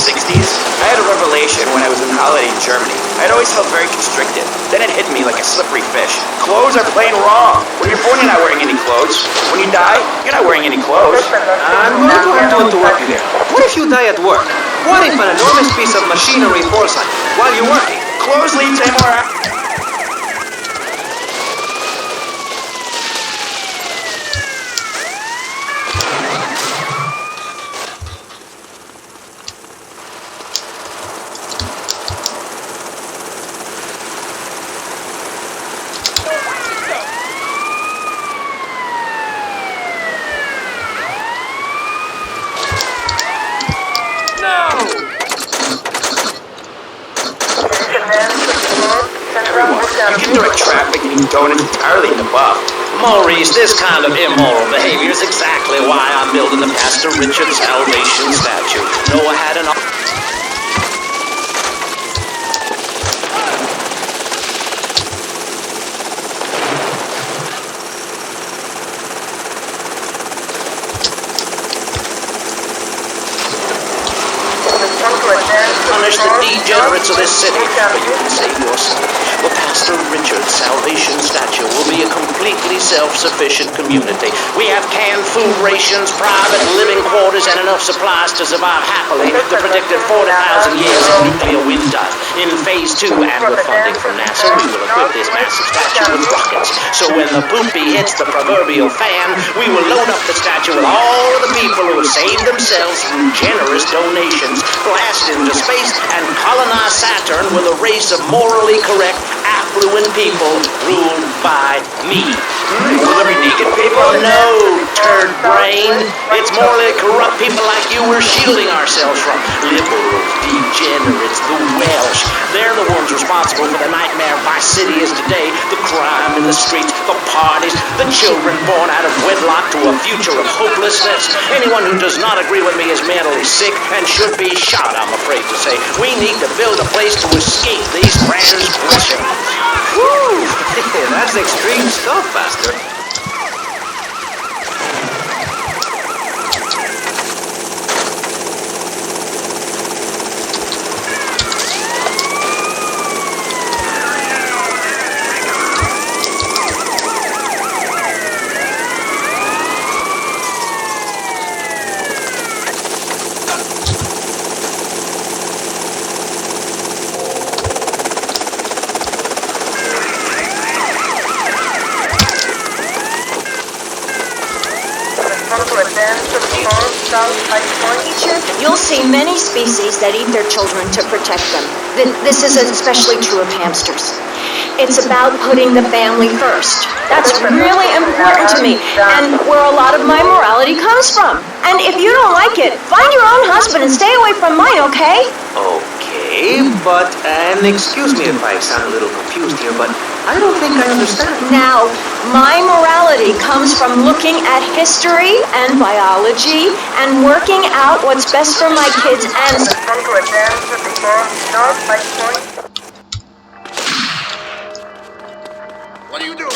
60s, I had a revelation when I was on holiday in Germany. I'd always felt very constricted. Then it hit me like a slippery fish. Clothes are plain wrong. When you're born, you're not wearing any clothes. When you die, you're not wearing any clothes. I'm going to have to interrupt you there. What if you die at work? What if an enormous piece of machinery falls on you while you're working? Clothes lead to more. You can direct traffic and you don't entirely in the buff. Maurice, this kind of immoral behavior is exactly why I'm building the Pastor Richard Salvation statue. Noah had an... punish the degenerates of this city, but you can save yourself. The Pastor Richard Salvation statue will be a completely self-sufficient community. We have canned food rations, private living quarters, and enough supplies to survive happily the predicted 40,000 years of nuclear winter. In Phase 2, and with funding from NASA, we will equip this massive statue with rockets. So when the poopy hits the proverbial fan, we will load up the statue with all of the people who have saved themselves through generous donations, blast into space, and colonize Saturn with a race of morally correct, affluent people ruled by me. Will there be naked people? No, turd brain. It's morally corrupt people like you we're shielding ourselves from. Liberals, degenerates, the Welsh. They're the ones responsible for the nightmare Vice City is today. The crime in the streets, the parties, the children born out of wedlock to a future of hopelessness. Anyone who does not agree with me is mentally sick and should be shot, I'm afraid to say. We need to build a place to escape these transgressions. Woo! That's extreme stuff, Pastor. You'll see many species that eat their children to protect them. This is especially true of hamsters. It's about putting the family first. That's really important to me, and where a lot of my morality comes from. And if you don't like it, find your own husband and stay away from mine, okay? Okay, but, and excuse me if I sound a little confused here, but I don't think I understand. Now, my morality comes from looking at history and biology and working out what's best for my kids and... What are you doing?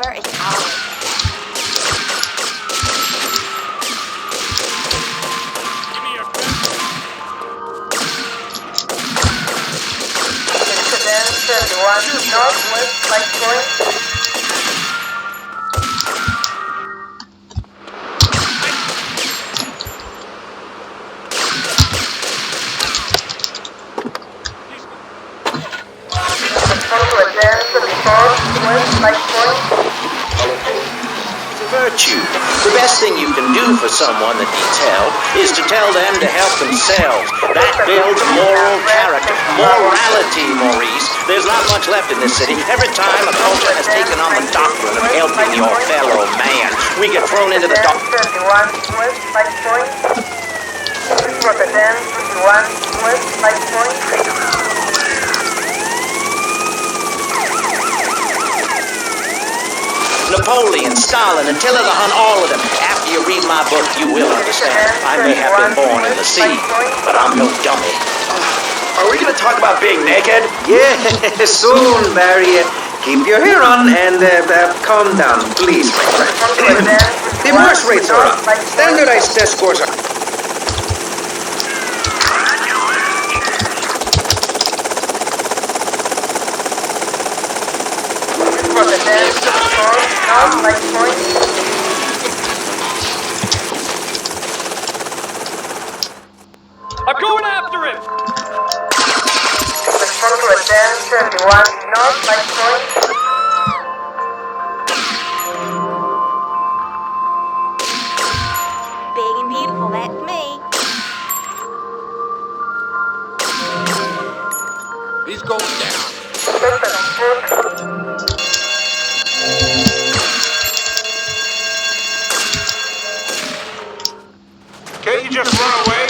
Where is ours? Northwest Light Point. It's a virtue. The best thing you can do for someone that needs help is to tell them to help themselves. That builds moral character. Morality, Maurice. There's not much left in this city. Every time a culture has taken on the doctrine of helping your fellow man, we get thrown into the doctrine. Napoleon, Stalin, Attila the Hun, all of them. After you read my book, you will understand. I may have been born in the sea, but I'm no dummy. Are we gonna talk about being naked? Yeah, soon, Barry. Keep your hair on and calm down, please, my friend. The immerse rates are up. Standardized test scores are... I'm going after him! Respond to attention 71 North Light Point. Big and beautiful, that's me. He's going down. Can't you just run away?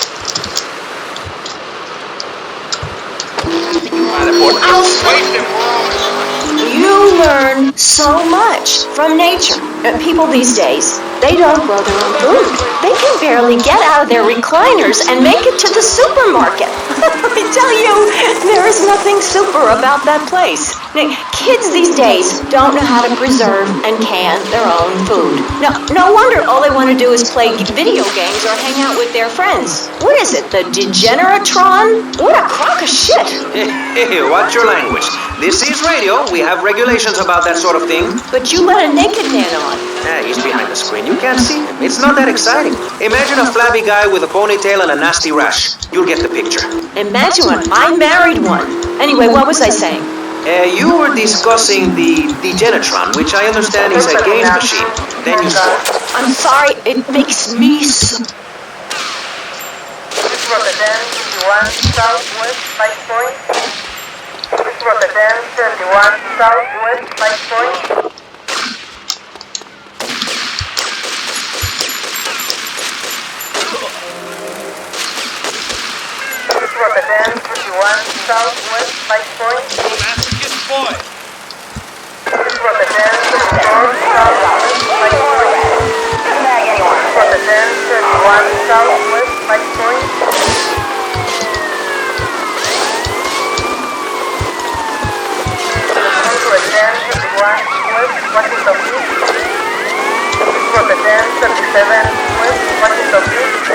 You learn so much from nature. People these days, they don't grow their own food. They can barely get out of their recliners and make it to the supermarket. I tell you, there is nothing super about that place. Kids these days don't know how to preserve and can their own food. No wonder all they want to do is play video games or hang out with their friends. What is it, the Degeneratron? What a crock of shit. Hey, watch your language. This is radio. We have regulations about that sort of thing. But you let a naked man on. He's behind the screen. You can't see him. It's not that exciting. Imagine a flabby guy with a ponytail and a nasty rash. You'll get the picture. Imagine one. I married one. Anyway, what was I saying? You were discussing the Degenatron, which I understand is a games machine. Then you swore. I'm sorry, it makes me so... Rotterdam 71 Southwest 5 Point. Rotterdam 71 Southwest 5 Point. Rotterdam 51 Southwest 5 Point. Masochist boy! Rotterdam 54 Southwest 5 Point. Rotterdam 31 Southwest 5 Point. Rotterdam 31 West Washington Beach. Rotterdam 37 West Washington Beach.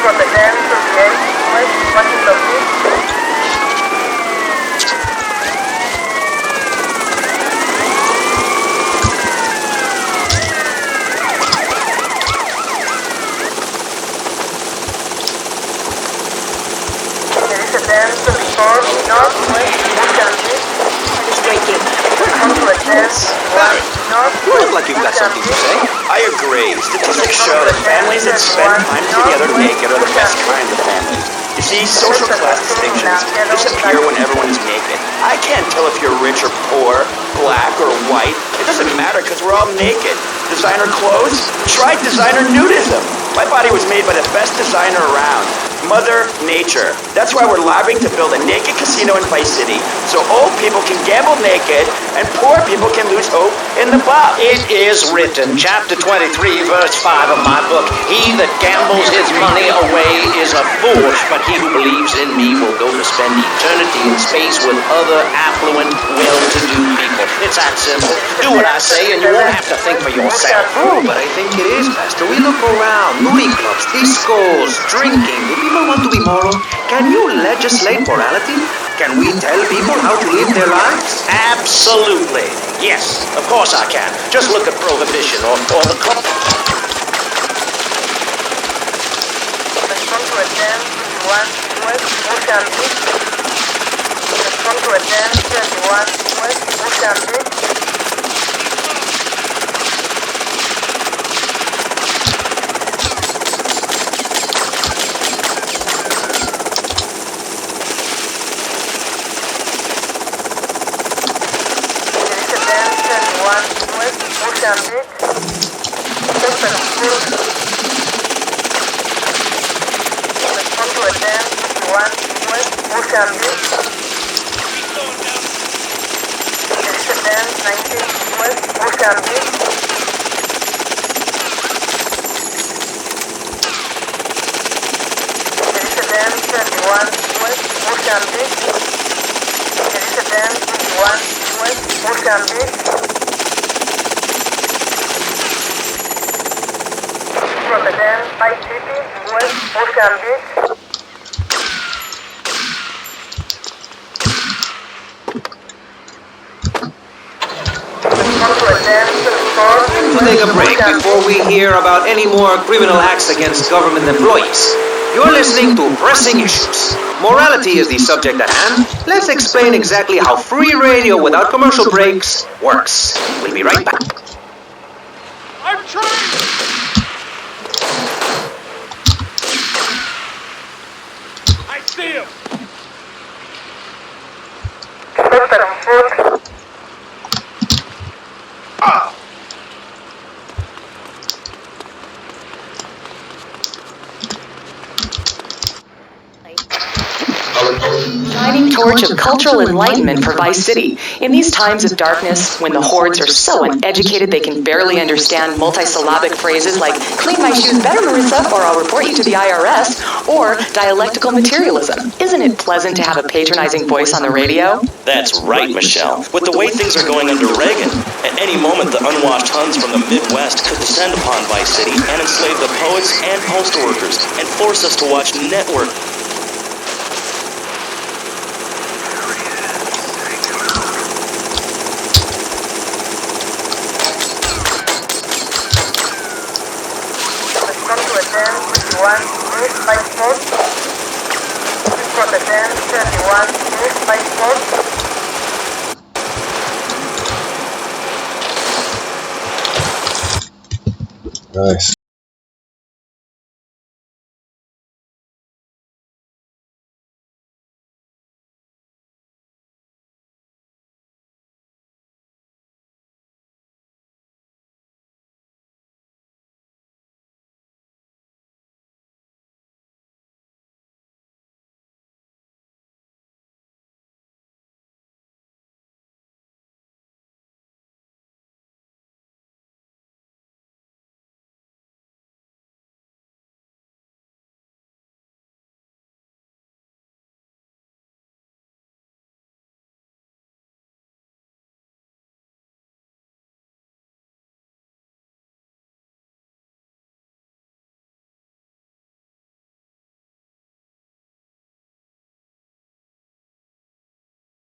Rotterdam 38 West Washington Beach. Rotterdam 34 Northwest Washington Beach. It's breaking. Rotterdam 1 North. You look like you've got something to say. I agree. Statistics show that families that spend time together naked are the best kind of families. You see, social class distinctions disappear when everyone is naked. I can't tell if you're rich or poor, black or white. It doesn't matter because we're all naked. Designer clothes? Try designer nudism. My body was made by the best designer around, Mother Nature. That's why we're lobbying to build a naked casino in Vice City so old people can gamble naked and poor people can lose hope in the box. It is written, chapter 23, verse 5 of my book, he that gambles his money away is a fool, but he who believes in me will go to spend eternity in space with other affluent, well-to-do people. It's that simple. Do what I say and you won't have to think for yourself. Oh, but I think it is, Pastor. We look around. Nudie clubs, discos, drinking. Do people want to be moral? Can you legislate morality? Can we tell people how to live their lives? Absolutely. Yes, of course I can. Just look at prohibition or the club. Respond to Rotterdam 31 West Washington Beach. Respond to Rotterdam 31 West Washington Beach. Washington Respond to Rotterdam 51 West Washington Rotterdam 19 West Washington Rotterdam 31 West Ocean Beach. Elizabeth 21 West Ocean Beach. Rotterdam High City West Ocean Beach. To take a break before we hear about any more criminal acts against government employees. You're listening to Pressing Issues. Morality is the subject at hand. Let's explain exactly how free radio without commercial breaks works. We'll be right back. I'm trying! I see him! Suspect on foot. Shining torch of cultural enlightenment for Vice City. In these times of darkness, when the hordes are so uneducated they can barely understand multisyllabic phrases like "clean my shoes better, Marissa," or "I'll report you to the IRS," or dialectical materialism, isn't it pleasant to have a patronizing voice on the radio? That's right, Michelle. With the way things are going under Reagan, at any moment the unwashed Huns from the Midwest could descend upon Vice City and enslave the poets and postal workers and force us to watch network. Nice.